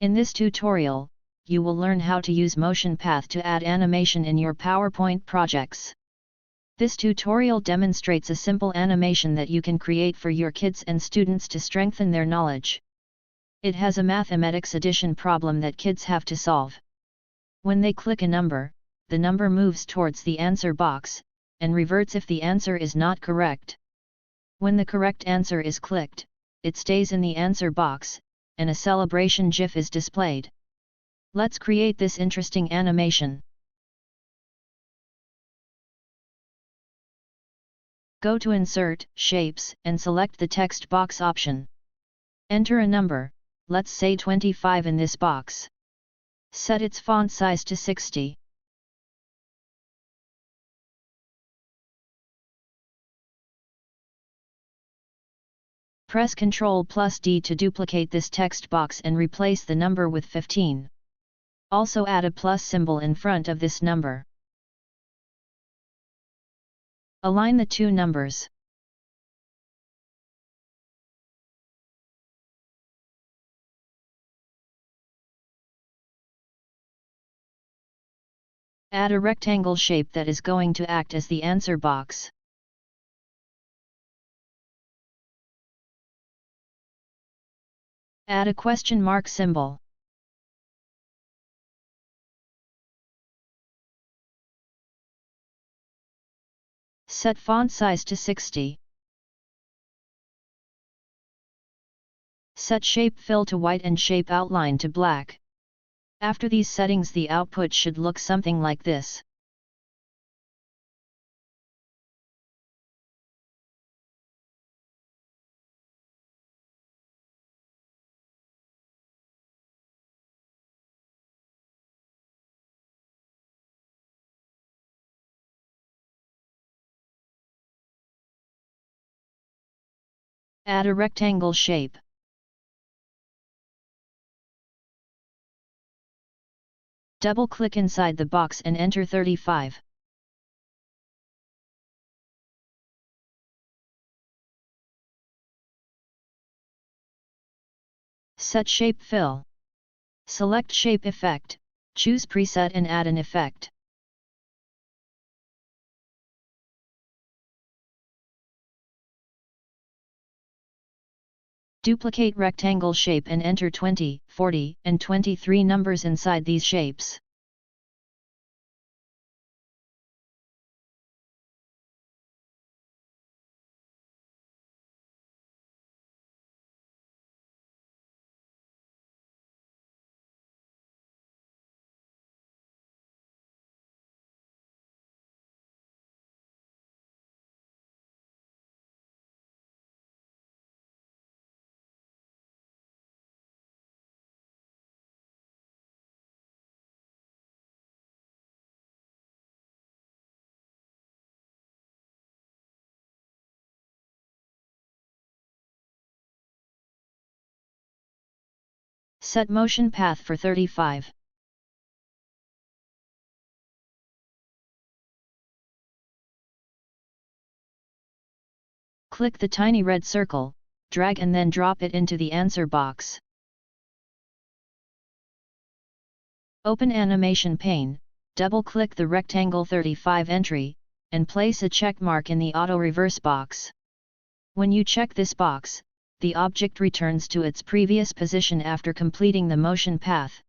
In this tutorial, you will learn how to use motion path to add animation in your PowerPoint projects. This tutorial demonstrates a simple animation that you can create for your kids and students to strengthen their knowledge. It has a mathematics addition problem that kids have to solve. When they click a number, the number moves towards the answer box, and reverts if the answer is not correct. When the correct answer is clicked, it stays in the answer box, and a celebration GIF is displayed. Let's create this interesting animation. Go to Insert, Shapes, and select the text box option. Enter a number, let's say 25 in this box. Set its font size to 60. Press Ctrl+D to duplicate this text box and replace the number with 15. Also add a plus symbol in front of this number. Align the two numbers. Add a rectangle shape that is going to act as the answer box. Add a question mark symbol. Set font size to 60. Set shape fill to white and shape outline to black. After these settings, the output should look something like this. Add a rectangle shape. Double-click inside the box and enter 35. Set shape fill. Select shape effect, choose preset and add an effect. Duplicate rectangle shape and enter 20, 40, and 23 numbers inside these shapes. Set motion path for 35. Click the tiny red circle, drag and then drop it into the answer box. Open animation pane, double-click the rectangle 35 entry, and place a check mark in the auto reverse box. When you check this box, the object returns to its previous position after completing the motion path.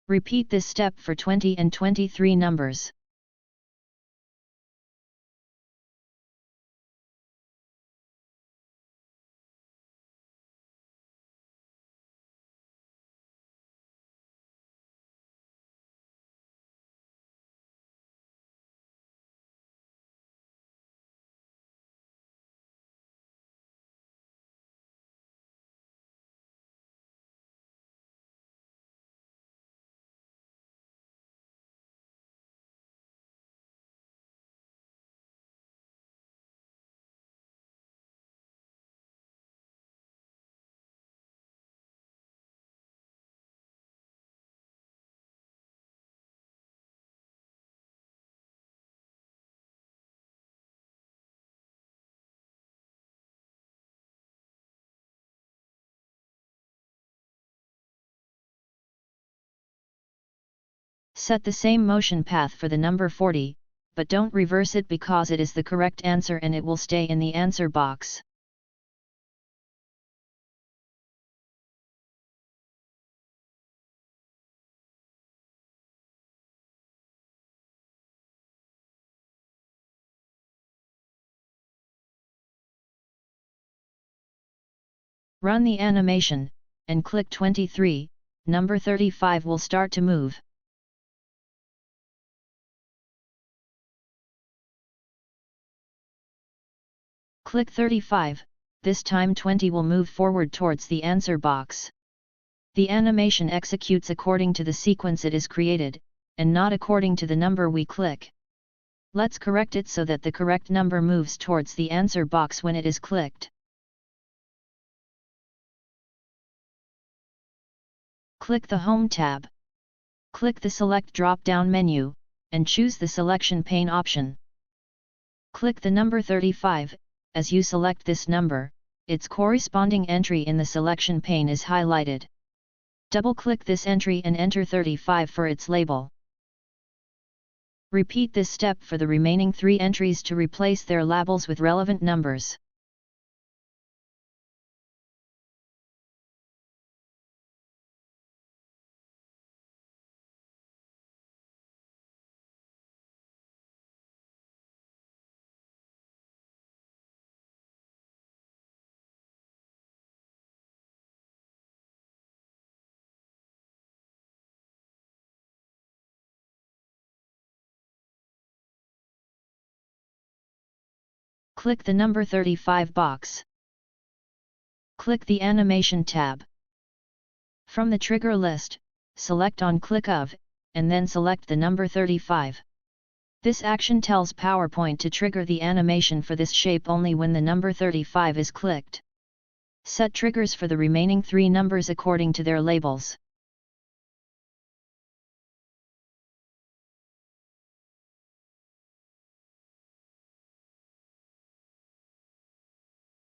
Repeat this step for 20 and 23 numbers. Set the same motion path for the number 40, but don't reverse it because it is the correct answer and it will stay in the answer box. Run the animation, and click 23, number 35 will start to move. Click 35, this time 20 will move forward towards the answer box. The animation executes according to the sequence it is created, and not according to the number we click. Let's correct it so that the correct number moves towards the answer box when it is clicked. Click the Home tab. Click the Select drop-down menu, and choose the Selection pane option. Click the number 35, as you select this number, its corresponding entry in the selection pane is highlighted. Double-click this entry and enter 35 for its label. Repeat this step for the remaining 3 entries to replace their labels with relevant numbers. Click the number 35 box. Click the Animation tab. From the trigger list, select on click of, and then select the number 35. This action tells PowerPoint to trigger the animation for this shape only when the number 35 is clicked. Set triggers for the remaining 3 numbers according to their labels.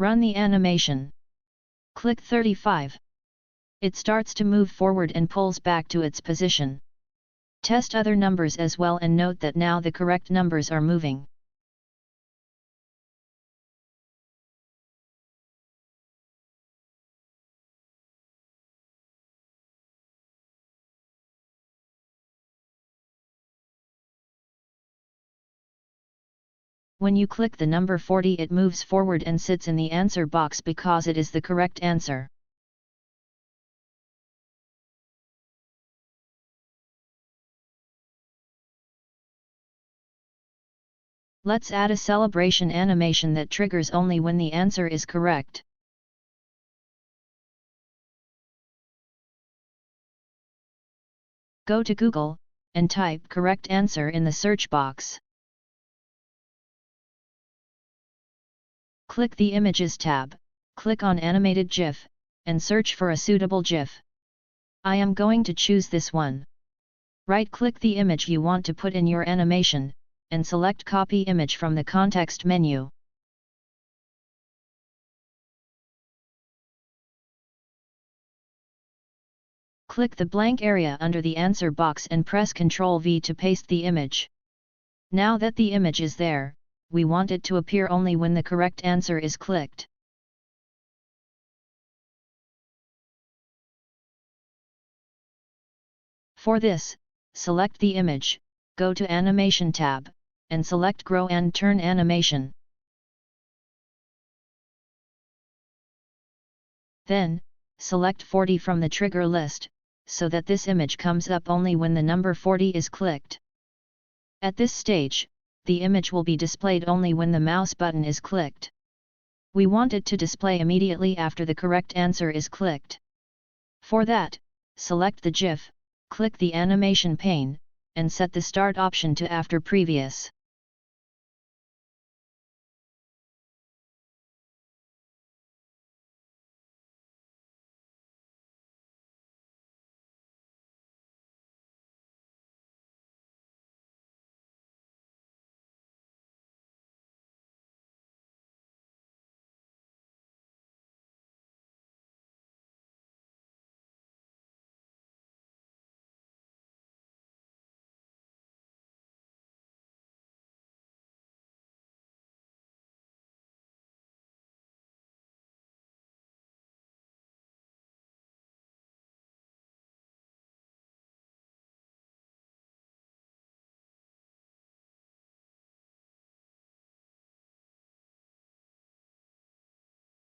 Run the animation. Click 35. It starts to move forward and pulls back to its position. Test other numbers as well and note that now the correct numbers are moving. When you click the number 40, it moves forward and sits in the answer box because it is the correct answer. Let's add a celebration animation that triggers only when the answer is correct. Go to Google, and type correct answer in the search box. Click the Images tab, click on Animated GIF, and search for a suitable GIF. I am going to choose this one. Right-click the image you want to put in your animation, and select Copy Image from the context menu. Click the blank area under the answer box and press Ctrl+V to paste the image. Now that the image is there, we want it to appear only when the correct answer is clicked. For this, select the image, go to Animation tab, and select Grow and Turn Animation. Then, select 40 from the trigger list, so that this image comes up only when the number 40 is clicked. At this stage, the image will be displayed only when the mouse button is clicked. We want it to display immediately after the correct answer is clicked. For that, select the GIF, click the Animation pane, and set the Start option to After Previous.